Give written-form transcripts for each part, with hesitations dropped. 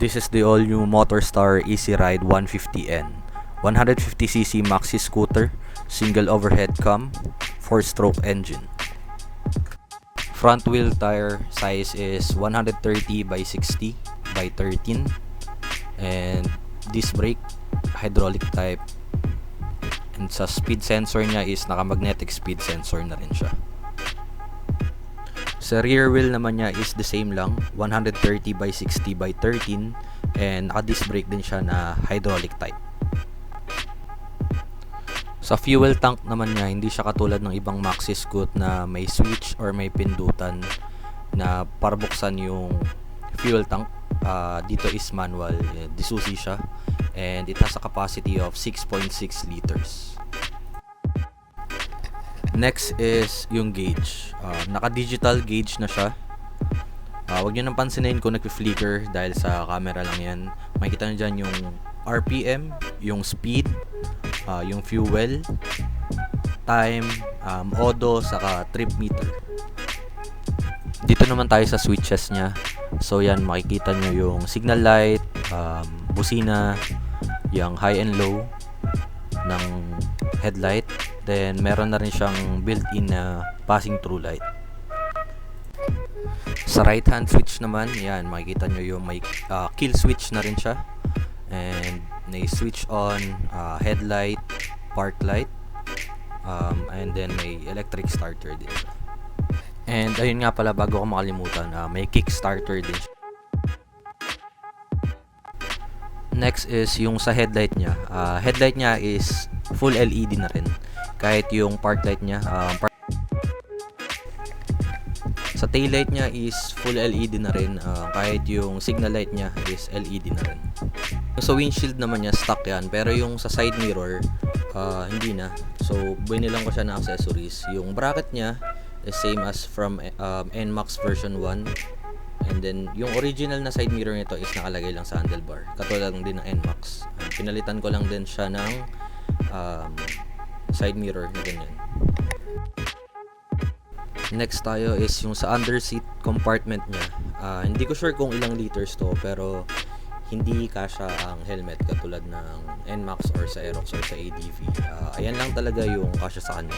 This is the all-new Motorstar Easy Ride 150N. 150cc maxi scooter, single overhead cam, 4-stroke engine. Front wheel tire size is 130 by 60 by 13. And disc brake, hydraulic type. And sa speed sensor niya is naka-magnetic speed sensor na rin siya. Sa rear wheel naman niya is the same lang, 130 by 60 by 13, and naka-disc brake din siya na hydraulic type. Sa fuel tank naman niya, hindi siya katulad ng ibang maxi scoot na may switch or may pindutan na para buksan yung fuel tank. Dito is manual, disusi siya, and it has a capacity of 6.6 liters. Next is yung gauge. Naka-digital gauge na siya. Huwag nyo nang pansinin kung nag-flicker dahil sa camera lang yan. Makikita nyo dyan yung RPM, yung speed, yung fuel, time, odo, saka trip meter. Dito naman tayo sa switches nya. So yan, makikita nyo yung signal light, busina, yung high and low ng headlight. Then meron na rin siyang built-in na passing through light. Sa right hand switch naman, yan, makikita nyo yung may kill switch na rin siya. And may switch on headlight, park light, and then may electric starter din siya. And ayun nga pala, bago ko makalimutan, may kick starter din siya. Next is yung sa headlight niya. Headlight niya is full LED na rin. Kahit yung park light niya, sa tail light niya is full LED na rin. Kahit yung signal light niya is LED na rin. Sa windshield naman niya, stock yan. Pero yung sa side mirror, hindi na. So, binilang ko siya na accessories. Yung bracket niya is same as from NMAX version 1. And then, yung original na side mirror nito is nakalagay lang sa handlebar. Katulad lang din ng NMAX. Pinalitan ko lang din siya ng side mirror na ganyan. Next tayo is yung sa underseat compartment niya. Hindi ko sure kung ilang liters to, pero hindi kasya ang helmet katulad ng NMAX or sa Aerox or sa ADV. Ayan lang talaga yung kasya sa kanya.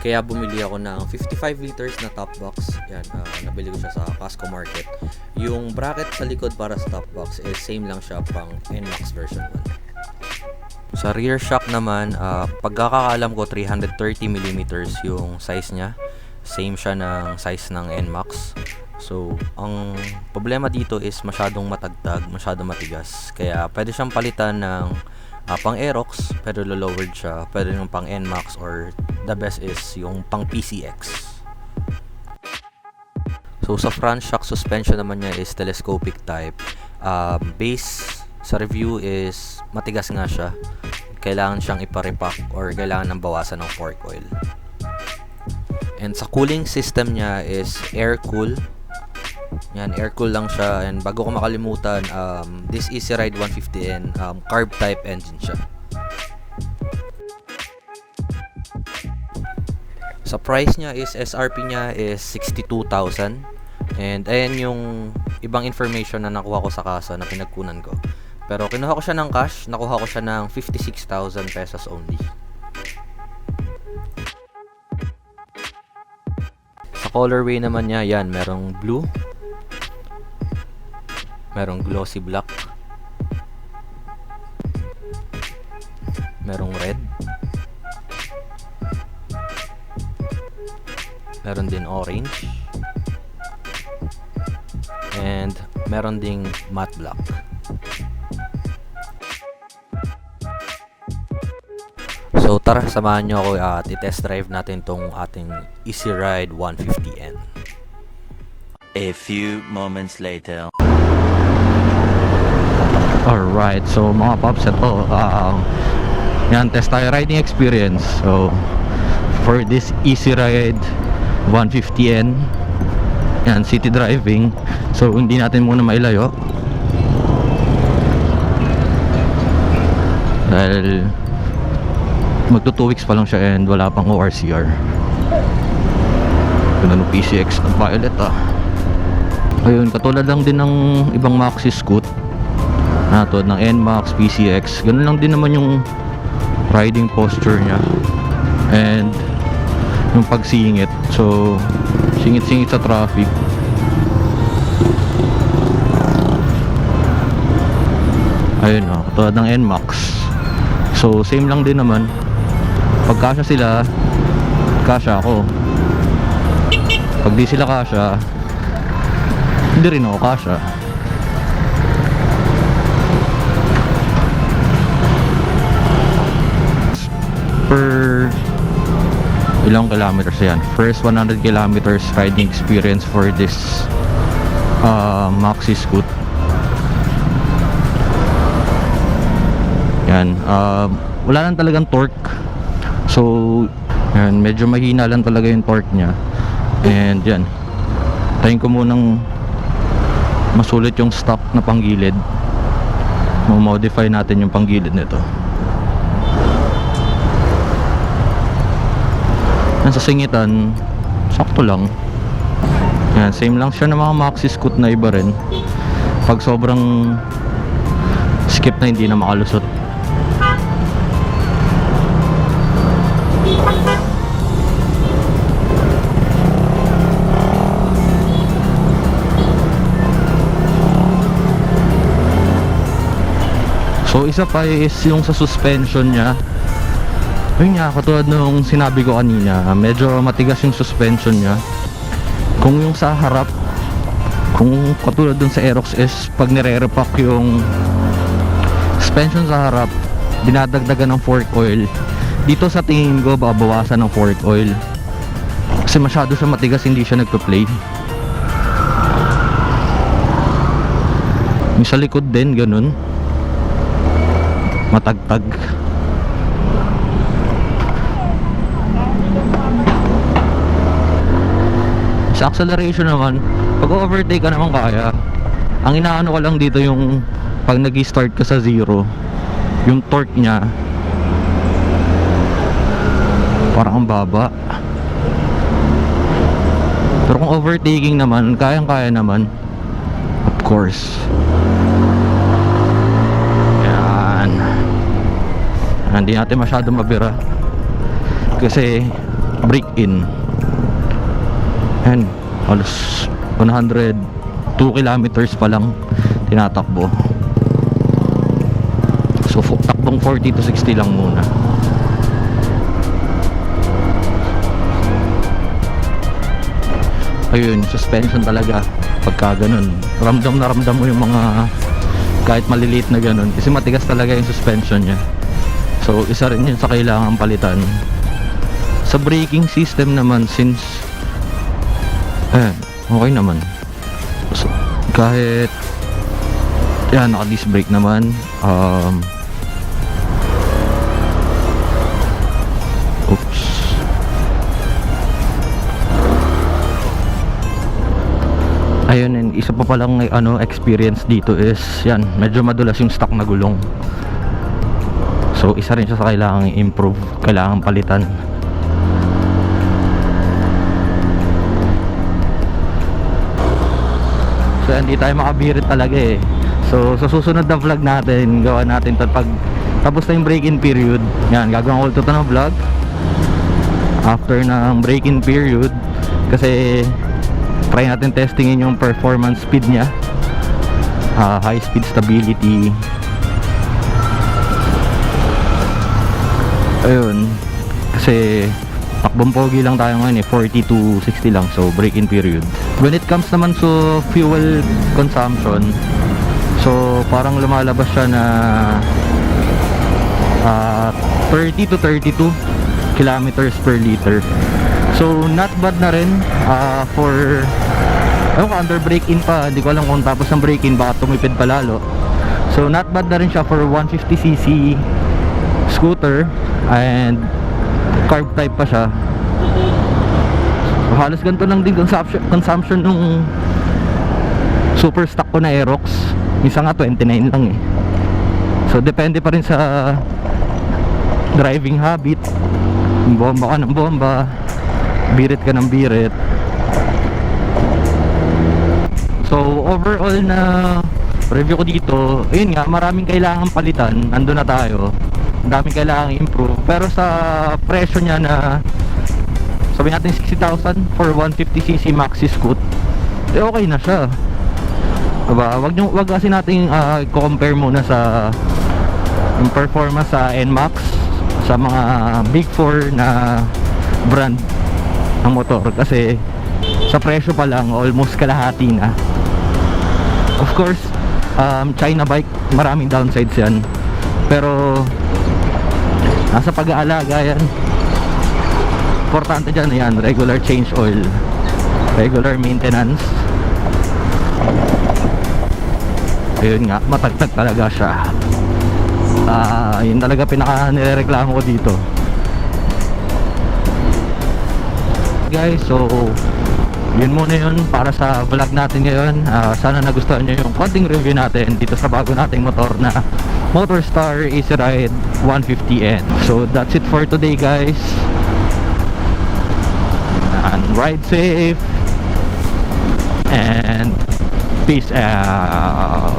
Kaya bumili ako ng 55 liters na top box. Yan, nabili ko siya sa Costco Market. Yung bracket sa likod para sa top box is same lang siya pang NMAX version 1. Sa rear shock naman, pagkakaalam ko 330mm yung size niya. Same siya ng size ng NMAX. So, ang problema dito is masyadong matagtag, masyadong matigas. Kaya pwede siyang palitan ng pang Aerox, pero lowered siya. Pwede yung pang NMAX, or the best is yung pang PCX. So, sa front shock suspension naman niya is telescopic type. Base sa review is matigas nga siya. Kailangan siyang ipa-repack or kailangan ng bawasan ng fork oil. And sa cooling system niya is air cool. Yan, air cool lang siya. And bago ko makalimutan, this Easy Ride 150N, carb type engine siya. Sa price niya is SRP niya is 62,000. And ayan yung ibang information na nakuha ko sa kasa na pinagkunan ko. Pero kinuha ko siya ng cash, nakuha ko siya ng 56,000 pesos only. Sa colorway naman niya, yan, merong blue, merong glossy black, merong red, meron din orange, and meron ding matte black. So tara, samahan nyo ako at i-test drive natin tong ating Easy Ride 150N. A few moments later. Alright, so mga paps, ito yan, test tayo riding experience. So for this Easy Ride 150N, yan, city driving. So hindi natin muna mailayo dahil magto 2 weeks pa lang siya and wala pang ORCR. Ganda ng PCX at violet. Ayun, katulad lang din ng ibang maxi scoot. tulad ng NMAX, PCX. Ganun lang din naman yung riding posture niya and yung pagsingit. So singit-singit sa traffic. Ayun katulad ng NMAX. So same lang din naman. Pag kasya sila, kasya ako. Pag di sila kasya, hindi rin ako kasya. Per ilang kilometers yan? First 100 kilometers riding experience for this maxi scoot. Yan, wala lang talagang torque. So yan, medyo mahina lang talaga yung torque nya. And yan, tayin ko munang masulit yung stock na panggilid. Modify natin yung panggilid nito. Yan, sa singitan sakto lang. Yan, same lang siya ng mga maxi scoot na iba rin. Pag sobrang skip na hindi na makalusot. So isa pa is yung sa suspension nya. Yun nga, katulad nung sinabi ko kanina, medyo matigas yung suspension nya. Kung yung sa harap, kung katulad dun sa Aerox is pag nire-repack yung suspension sa harap, dinadagdagan ng fork oil. Dito sa tingin ko babawasan ng fork oil kasi masyado siya matigas, hindi siya nagpa-play. Yung sa likod din ganun, matagtag. Sa acceleration naman, pag overtake ka naman kaya. Ang inaano ko lang dito yung pag nag-start ka sa zero, yung torque nya parang ang baba. Pero kung overtaking naman, kayang-kaya naman, of course. Yan, hindi natin masyado mabira kasi break in. And halos 102 kilometers pa lang tinatakbo. So takbong 40 to 60 lang muna. Ayun, suspension talaga pagka ganun, ramdam na ramdam mo yung mga kahit maliliit na ganun kasi matigas talaga yung suspension nya. So isa rin yun sa kailangan palitan. Sa braking system naman, since okay naman. So, kahit yan, naka disc brake naman. Oops. Ayun, and isa pa palang experience dito is yan, medyo madulas yung stock na gulong. So isa rin siya sa kailangang i-improve, kailangang palitan. So hindi tayo makabirit talaga eh. So sa susunod na vlog natin, gawa natin to pag tapos na yung break-in period. Yan, gagawin ko ito ng vlog after ng break-in period kasi try natin testingin yung performance speed nya, high speed stability. Ayun, kasi takbong pogi lang tayo ngayon eh, 40 to 60 lang, so break-in period. When it comes naman to fuel consumption, so parang lumalabas siya na 30 to 32 kilometers per liter. So not bad na rin for under break-in pa, hindi ko alam kung tapos ng break-in baka tumipid pa lalo. So not bad na rin siya for 150cc scooter and carb type pa siya. So, halos ganito lang din consumption nung super stock ko na Aerox. Minsan nga 29 lang eh. So depende pa rin sa driving habit. Bomba ka ng bomba, birit ka ng birit. So overall na review ko dito, ayun nga, maraming kailangan palitan. Nandun na tayo. Ang daming kailangan improve. Pero sa presyo niya na sabi natin 60,000 for 150cc maxi scoot, eh okay na siya. Diba? Wag kasi nating compare muna sa yung performance sa NMAX sa mga big 4 na brand ng motor, kasi sa presyo pa lang almost kalahati na. Of course, China bike, maraming downsides yan, pero nasa pag-aalaga yan. Importante dyan yan, regular change oil, regular maintenance. Ayun nga, matagtag talaga siya. Yun talaga pinaka nirereklamo ko dito, guys. So yun muna yun para sa vlog natin ngayon. Sana nagustuhan nyo yung konting review natin dito sa bago nating motor na Motorstar Easy Ride 150N. So that's it for today, guys, and ride safe and peace out.